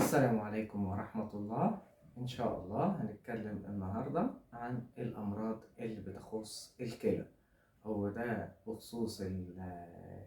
السلام عليكم ورحمة الله. إن شاء الله هنتكلم النهاردة عن الأمراض اللي بتخص الكلى. هو ده بخصوص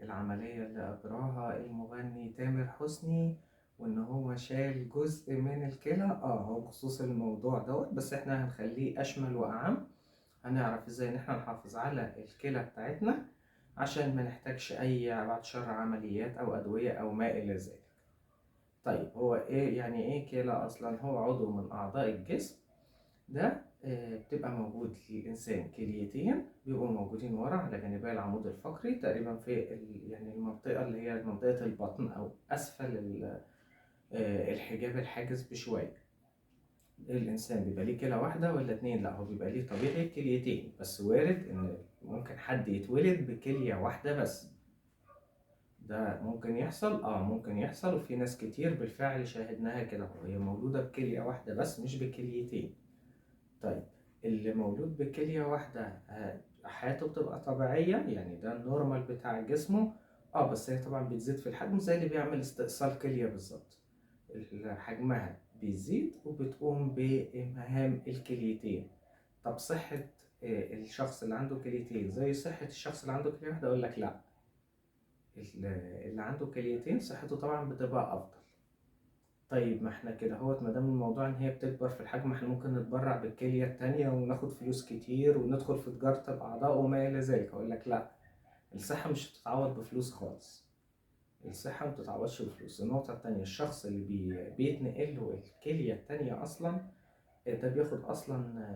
العملية اللي أجراها المغني تامر حسني، وإن هو شال جزء من الكلى. هو بخصوص الموضوع دوت، بس إحنا هنخليه أشمل وأعم. هنعرف إزاي إن إحنا نحافظ على الكلى بتاعتنا عشان ما نحتاجش أي بعد شر عمليات أو أدوية أو ما إلى ذلك. طيب، هو ايه يعني ايه كلى اصلا؟ هو عضو من اعضاء الجسم. ده بتبقى موجود للانسان كليتين، بيبقوا موجودين ورا على جانبي العمود الفقري تقريبا في يعني المنطقه اللي هي منطقه البطن او اسفل الحجاب الحاجز بشويه. الانسان بيبقى ليه كلى واحده ولا اتنين؟ لا، هو بيبقى ليه طبيعي كليتين، بس وارد ان ممكن حد يتولد بكليه واحده بس. ده ممكن يحصل، ممكن يحصل، وفي ناس كتير بالفعل شاهدناها كده، وهي مولودة بكلية واحدة بس مش بكليتين. طيب، اللي مولود بكلية واحدة حياته بتبقى طبيعية، يعني ده النورمال بتاع جسمه. بس هي طبعا بتزيد في الحجم زي اللي بيعمل استئصال كلية بالظبط. حجمها بيزيد وبتقوم بمهام الكليتين. طب صحة الشخص اللي عنده كليتين زي صحة الشخص اللي عنده كلية واحدة؟ أقول لك لأ. اللي عنده كليتين صحته طبعا بتبقى افضل. طيب، ما احنا كده هوت، ما دام الموضوع ان هي بتكبر في الحجم، احنا ممكن نتبرع بالكليه التانيه وناخد فلوس كتير وندخل في تجاره الاعضاء وما الى ذلك. اقول لك لا، الصحه مش بتتعوض بفلوس خالص. الصحه ما بتتعوضش بفلوس. النقطه التانيه، الشخص اللي بيتنقل له الكليه التانيه اصلا، ده بياخد اصلا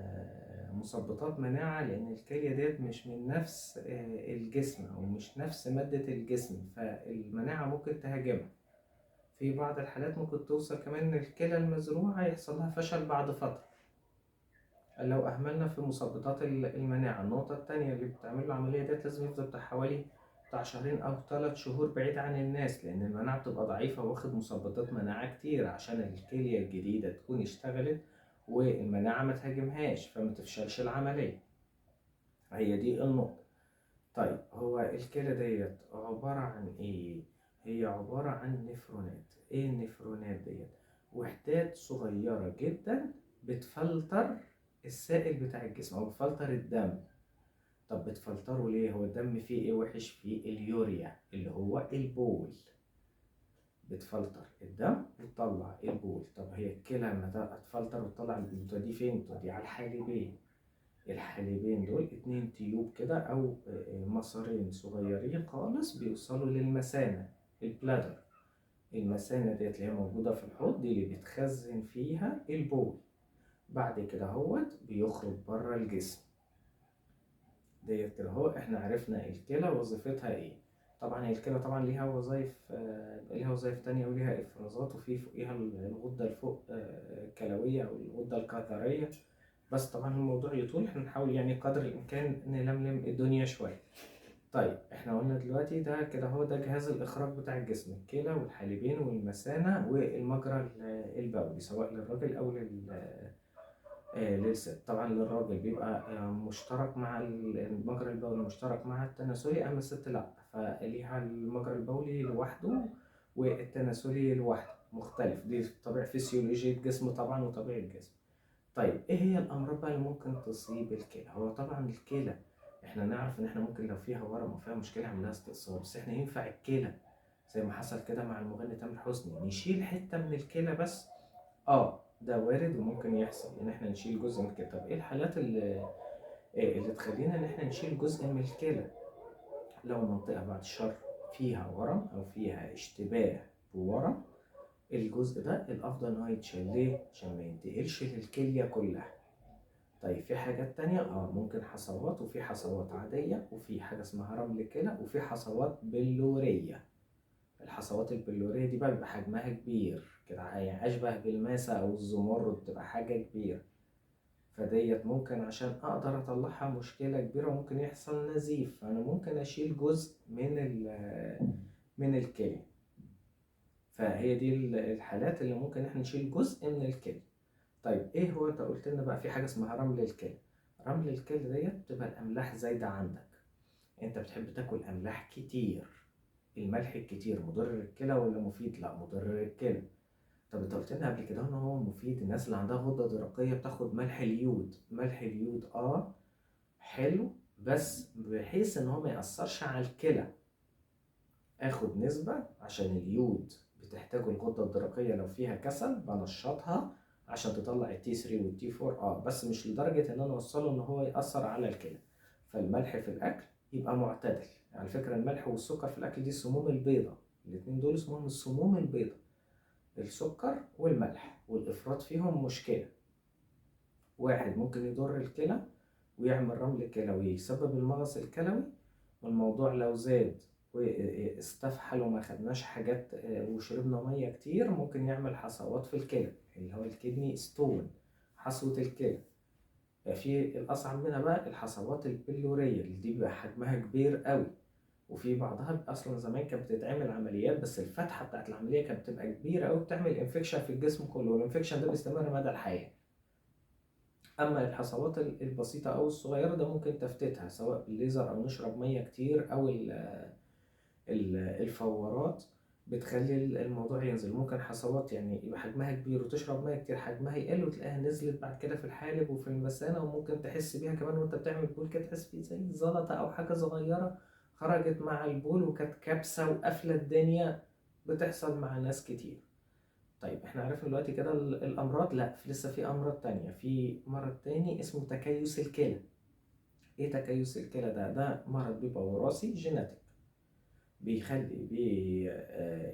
مثبطات مناعة، لأن الكلية ديت مش من نفس الجسم أو مش نفس مادة الجسم، فالمناعة ممكن تهاجمها. في بعض الحالات ممكن توصل كمان إن الكلى المزروعة يحصل لها فشل بعد فترة لو أهملنا في مثبطات المناعة. النقطة التانية، اللي بتعمل له العملية ديت لازم يفضل بتاع حوالي شهرين أو 3 شهور بعيد عن الناس، لأن المناعة بتبقى ضعيفة واخد مثبطات مناعة كتير عشان الكلية الجديدة تكون اشتغلت والمناعة ما تهاجمهاش فما تفشلش العملية. هي دي النقطة. طيب، هو الكلى ديت عبارة عن ايه؟ هي عبارة عن نفرونات. ايه النفرونات ديت؟ وحدات صغيرة جدا بتفلتر السائل بتاع الجسم او بتفلتر الدم. طب بتفلتره ليه؟ هو الدم فيه ايه وحش؟ فيه اليوريا اللي هو البول. بتفلتر الدم وتطلع البول. طب هي الكلى لما تفلتر وتطلع البول توديه فين؟ توديه على الحالبين. الحالبين دول 2 تيوب كده او مسارين صغيرين خالص بيوصلوا للمثانة، البلادر. المثانة ديت اللي هي موجودة في الحوض دي اللي بتخزن فيها البول. بعد كده هوت بيخرج بره الجسم. ديت كده هو احنا عرفنا الكلى وظيفتها ايه. طبعا هي الكلى طبعا ليها وظائف، ليها وظائف تانية وليها افرازات، وفي فوقيها الغدة الفوق كلوية او الغدة الكظرية. بس طبعا الموضوع يطول، احنا نحاول يعني قدر الامكان نلملم الدنيا شويه. طيب، احنا قلنا دلوقتي ده كده هو ده جهاز الاخراج بتاع الجسم، الكلى والحالبين والمثانه والمجرى البولي، سواء للراجل او للست. طبعا للراجل بيبقى مشترك مع المجرى البولي، مشترك مع التناسلي، اما الست لا، فليها المجرى البولي لوحده والتناسلي لوحده مختلف. دي طبيعة فسيولوجية جسم طبعا وطبيعة الجسم. طيب، ايه هي الامراض بقى اللي ممكن تصيب الكلى؟ هو طبعا الكلى احنا نعرف ان احنا ممكن لو فيها ورم او فيها مشكله عملها استئصال، بس احنا ينفع الكلى زي ما حصل كده مع المغني تامر حسني نشيل حته من الكلى بس؟ ده وارد وممكن يحصل ان احنا نشيل جزء من الكلى. طب ايه الحالات اللي تخلينا ان احنا نشيل جزء من الكلى؟ لو منطقه بعد الشر فيها ورم او فيها اشتباه بورم، الجزء ده الافضل ان هو يتشال. ليه؟ عشان ما ينتقلش للكليه كلها. طيب، في حاجات تانية ممكن حصوات، وفي حصوات عادية، وفي حاجة اسمها رمل كلى، وفي حصوات بلورية. الحصوات البلورية دي بقى بيبقى حجمها كبير كده، يعني أشبه بالماسة أو الزمرد، بتبقى حاجة كبيرة. فديت ممكن عشان أقدر أطلعها مشكلة كبيرة، وممكن يحصل نزيف، فأنا ممكن أشيل جزء من الكلى. فهي دي الحالات اللي ممكن احنا نشيل جزء من الكلى. طيب، ايه هو؟ انت قلت لنا بقى في حاجه اسمها رمل الكلى. رمل الكلى ديت بتبقى الاملاح زايده عندك. انت بتحب تاكل املاح كتير. الملح الكتير مضر للكلى ولا مفيد؟ لا، مضر للكلى. طب انت قلت لنا قبل كده ان هو مفيد. الناس اللي عندها غدة درقية بتاخد ملح اليود. ملح اليود حلو، بس بحيث ان هو ما يأثرش على الكلى. اخد نسبة عشان اليود بتحتاجه الغدة الدرقية لو فيها كسل بنشطها عشان تطلع التي 3 والتي 4. بس مش لدرجة ان انا اوصله ان هو يأثر على الكلى. فالملح في الاكل يبقى معتدل. على فكرة الملح والسكر في الاكل دي سموم البيضة. الاتنين دول اسمهم السموم البيضة، السكر والملح، والافراط فيهم مشكلة. واحد ممكن يضر الكلى ويعمل رمل كلوي يسبب المغص الكلوي. والموضوع لو زاد واستفحل وما خدناش حاجات وشربنا ميه كتير ممكن يعمل حصوات في الكلى اللي هو الكدني ستون، حصوة الكلى. في الأصعب منها بقى الحصوات البلورية اللي دي بيبقى حجمها كبير قوي، وفي بعضها أصلا زمان كانت بتتعمل عمليات بس الفتحة بتاعت العملية كانت بتبقى كبيرة قوي، بتعمل انفكشن في الجسم كله، والانفكشن ده بيستمر مدى الحياة. أما الحصوات البسيطة أو الصغيرة ده ممكن تفتيتها سواء بالليزر أو نشرب مية كتير أو الفورات بتخلي الموضوع ينزل. ممكن حصوات يعني يبقى حجمها كبير وتشرب ميه كتير حجمها يقل وتلاقيها نزلت بعد كده في الحالب وفي المثانة، وممكن تحس بيها كمان وانت بتعمل بول كده، تحس فيه زي زلطة أو حاجة صغيرة خرجت مع البول وكانت كابسة وقافلة الدنيا. بتحصل مع ناس كتير. طيب احنا عرفنا دلوقتي كده الأمراض. لا، لسه في أمراض تانية. في مرض تاني اسمه تكيس الكلى. ايه تكيس الكلى ده؟ ده مرض بيبقى وراثي جيناتيك.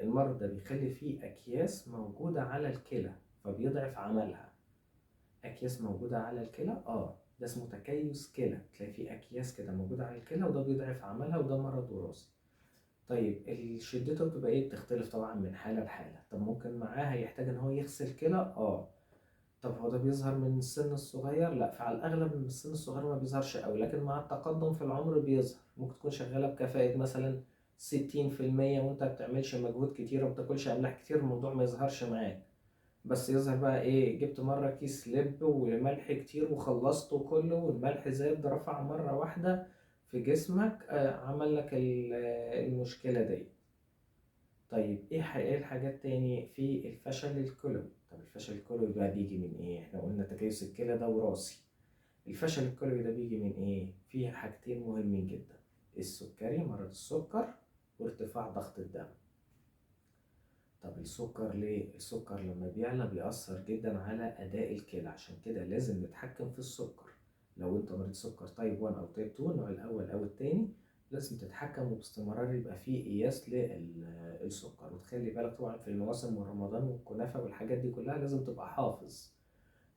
المرض ده بيخلي فيه أكياس موجودة على الكلى فبيضعف عملها. أكياس موجودة على الكلى ده اسمه تكيس كلى. تلاقي فيه أكياس كده موجودة على الكلى وده بيضعف عملها، وده مرض وراثي. طيب شدته بتبقى ايه؟ بتختلف طبعا من حالة لحالة. طب ممكن معاه هيحتاج ان هو يغسل كلى. طب هو ده بيظهر من السن الصغير؟ لا، فعلى الأغلب من السن الصغير ما بيظهرش قوي، لكن مع التقدم في العمر بيظهر. ممكن تكون شغالة بكفاءة مثلا 60% وانت بتعملش مجهود كتير وبتاكلش أملاح كتير، الموضوع ما يظهرش معاك. بس يظهر بقى ايه؟ جبت مرة كيس لب وملح كتير وخلصته كله والملح زاد رفع مرة واحدة في جسمك، عمل لك المشكلة دي. طيب ايه الحاجات تاني؟ في الفشل الكلوي. طب الفشل الكلوي بقى بيجي من ايه؟ احنا قلنا تكيس الكلى ده وراثي. الفشل الكلوي ده بيجي من ايه؟ فيه حاجتين مهمين جدا: السكري، مرض السكر، وارتفاع ضغط الدم. طب السكر ليه؟ السكر لما بيعلى بيأثر جدا على أداء الكلى، عشان كده لازم نتحكم في السكر. لو انت مريض سكر تايب 1 أو تايب 2 النوع الأول أو التاني، لازم تتحكم وباستمرار يبقى فيه قياس للسكر. وتخلي بالك طبعا في المواسم ورمضان والكنافة والحاجات دي كلها لازم تبقى حافظ.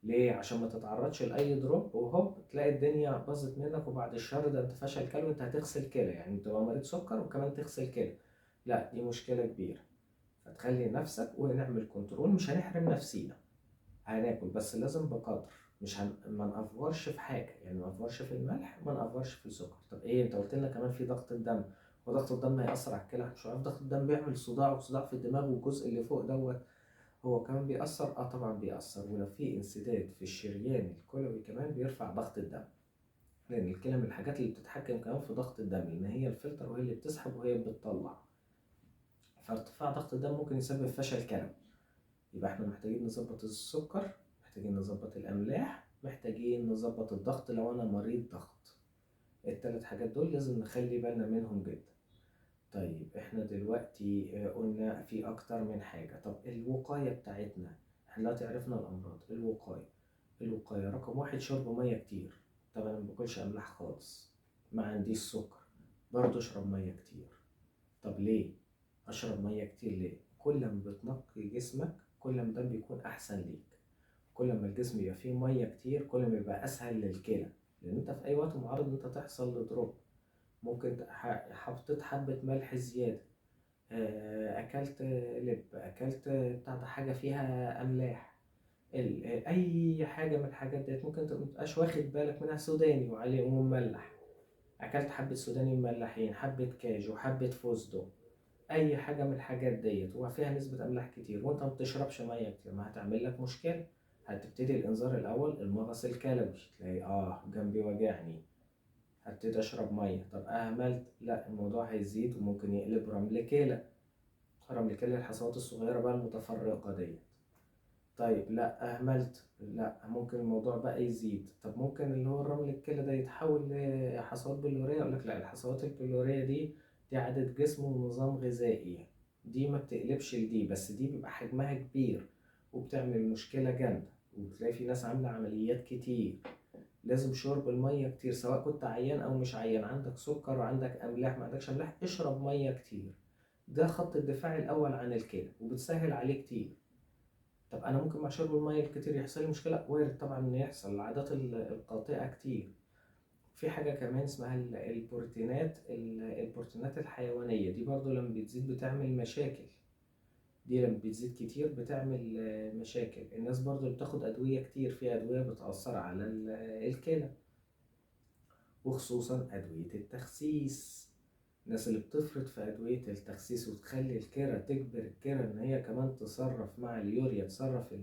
ليه؟ عشان ما تتعرضش لأي دروب وهوب تلاقي الدنيا باظت منك وبعد الشر ده انت فشل كلوي، انت هتغسل كلى، يعني تبقى مريض سكر وكمان تغسل كلى. لا، دي مشكلة كبيرة. فتخلي نفسك ونعمل كنترول. مش هنحرم نفسينا، هناكل بس لازم بقدر. مش ما نأفورش في حاجة، يعني ما نأفورش في الملح ما نأفورش في السكر. طب ايه؟ انت قلت لنا كمان في ضغط الدم. وضغط الدم هيأثر على الكلى؟ مش عارف. ضغط الدم بيعمل صداع، وصداع في الدماغ والجزء اللي فوق دوت هو كمان بيأثر. طبعا بيأثر. ولو في انسداد في الشريان الكلوي كمان بيرفع ضغط الدم، لأن الكلى من الحاجات اللي بتتحكم كمان في ضغط الدم، لأن هي الفلتر وهي اللي بتسحب وهي اللي بتطلع. فارتفاع ضغط الدم ممكن يسبب فشل كلوي. يبقى احنا محتاجين نظبط السكر، محتاجين نظبط الأملاح، محتاجين نظبط الضغط لو أنا مريض ضغط. التلات حاجات دول لازم نخلي بالنا منهم جدا. طيب احنا دلوقتي قلنا في أكتر من حاجة. طب الوقاية بتاعتنا، احنا دلوقتي عرفنا الأمراض. الوقاية رقم واحد شرب مية كتير. طب أنا مباكلش أملاح خالص، ما عنديش سكر، برضه اشرب مية كتير. طب ليه أشرب مية كتير؟ ليه؟ كل ما بتنقي جسمك كل ما ده بيكون أحسن ليك. كل ما الجسم يبقى فيه مية كتير كل ما يبقى أسهل للكلى، لأن أنت في أي وقت معرض إن أنت تحصل لدروب. ممكن حطيت حبة ملح زيادة، أكلت لب، أكلت بتاع ده حاجة فيها أملاح، أي حاجة من الحاجات ديت ممكن أنت متبقاش واخد بالك منها، سوداني وعليه ومملح، أكلت حبة سوداني مملحين، حبة كاجو، حبة فوزدو، اي حاجه من الحاجات ديت وفيها نسبه املاح كتير وانت ما بتشربش ميه كتير، ما هتعمل لك مشكله. هتبتدي الانذار الاول المغص الكلوي، تلاقي جنبي وجعني، هبتدي اشرب ميه. طب اهملت، لا الموضوع هيزيد وممكن يقلب رمل كلى. رمل كلى الحصوات الصغيره بقى المتفرقه ديت. طيب لا اهملت، لا ممكن الموضوع بقى يزيد. طب ممكن اللي هو الرمل الكلى ده يتحول لحصوات بلورية؟ اقول لك لا، الحصوات البلورية دي عادة جسم ونظام غذائي، دي ما بتقلبش لدي، بس دي بيبقى حجمها كبير وبتعمل مشكلة جامدة، وبتلاقي في ناس عاملة عمليات كتير. لازم شرب المية كتير، سواء كنت عيان او مش عيان، عندك سكر وعندك املاح ما عندكش املاح، اشرب مية كتير. ده خط الدفاع الاول عن الكلى وبتسهل عليه كتير. طب انا ممكن مع شرب الميه الكتير يحصل لي مشكله؟ وارد طبعا ان يحصل، العادات القاطئه كتير. في حاجه كمان اسمها البروتينات الحيوانيه، دي برضو لما بتزيد بتعمل مشاكل. دي لما بتزيد كتير بتعمل مشاكل. الناس برضو اللي بتاخد ادويه كتير، في ادويه بتاثر على الكلى، وخصوصا ادويه التخسيس. الناس اللي بتفرط في أدوية التخسيس وتخلي الكلى، تجبر الكلى إن هي كمان تصرف مع اليوريا، تصرف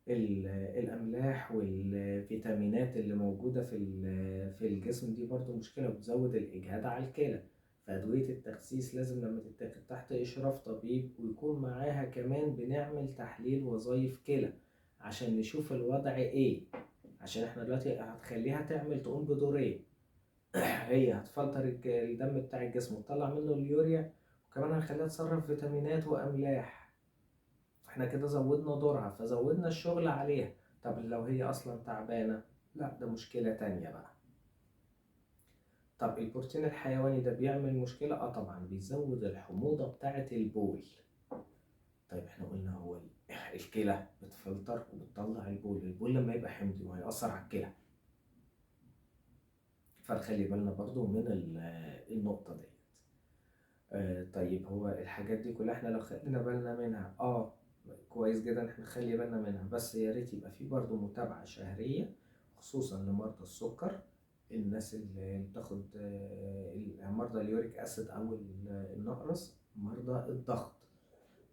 الأملاح والفيتامينات اللي موجودة في الجسم، دي برضو مشكلة وبتزود الإجهاد على الكلى. فأدوية التخسيس لازم لما تتاخد تحت إشراف طبيب، ويكون معاها كمان بنعمل تحليل وظائف كلى عشان نشوف الوضع إيه. عشان إحنا دلوقتي هتخليها تقوم بدورين، هي هتفلتر الدم بتاع الجسم وتطلع منه اليوريا، وكمان هنخليها تصرف فيتامينات وأملاح. احنا كده زودنا دورها، فزودنا الشغل عليها. طب لو هي أصلا تعبانة، لا ده مشكلة تانية بقى. طب البروتين الحيواني ده بيعمل مشكلة؟ طبعا بيزود الحموضة بتاعة البول. طيب احنا قلنا هو الكلى بتفلتر وبتطلع البول لما يبقى حمضي وهيأثر على الكلى، فنخلي بالنا برضو من النقطة دي. طيب هو الحاجات دي كلها احنا لو خدنا بالنا منها كويس جدا، احنا نخلي بالنا منها، بس يا ريت يبقى في برضو متابعة شهرية، خصوصا لمرضى السكر، الناس اللي بتاخد مرضى اليوريك اسيد او النقرس، مرضى الضغط.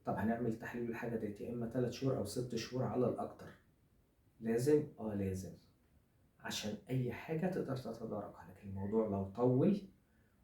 طب هنعمل تحليل الحاجة دي يا اما 3 شهور او 6 شهور على الاكتر. لازم لازم، عشان اي حاجة تقدر تتداركها. لكن الموضوع لو طول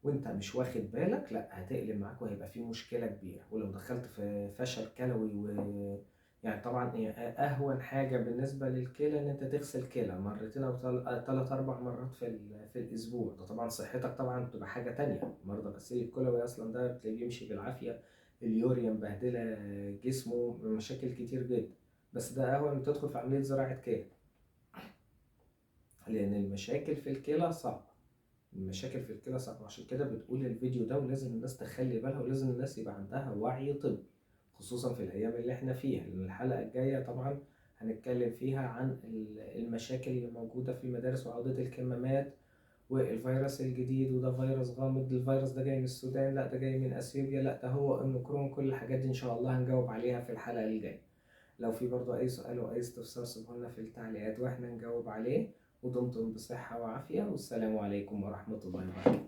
وانت مش واخد بالك، لا هتقلب معاك وهيبقى فيه مشكلة كبيرة. ولو دخلت في فشل كلوي يعني طبعا اهون حاجة بالنسبة للكلى ان انت تغسل كلى مرتين او 3 4 مرات في الاسبوع. ده طبعا صحتك طبعا بتبقى حاجة تانية. مرضى غسيل الكلوي اصلا ده بتلاقيه بيمشي بالعافية، اليوريا مبهدلة جسمه، مشاكل كتير جدا. بس ده اهون من تدخل في عملية زراعة كلى، لان المشاكل في الكلى صعبة. المشاكل في الكلى صعبة، عشان كده بتقول الفيديو ده، ولازم الناس تخلي بالها، ولازم الناس يبقى عندها وعي طبي، خصوصا في الأيام اللي احنا فيها. لأن الحلقة الجاية طبعا هنتكلم فيها عن المشاكل اللي موجودة في المدارس وعودة الكمامات والفيروس الجديد. وده فيروس غامض، الفيروس ده جاي من السودان، لا ده جاي من أثيوبيا، لا ده هو أوميكرون. كل الحاجات دي إن شاء الله هنجاوب عليها في الحلقة الجاية. لو في برضو أي سؤال أو أي استفسار سيبه لنا في التعليقات وإحنا نجاوب عليه. ودمتم بصحة وعافية، والسلام عليكم ورحمة الله وبركاته.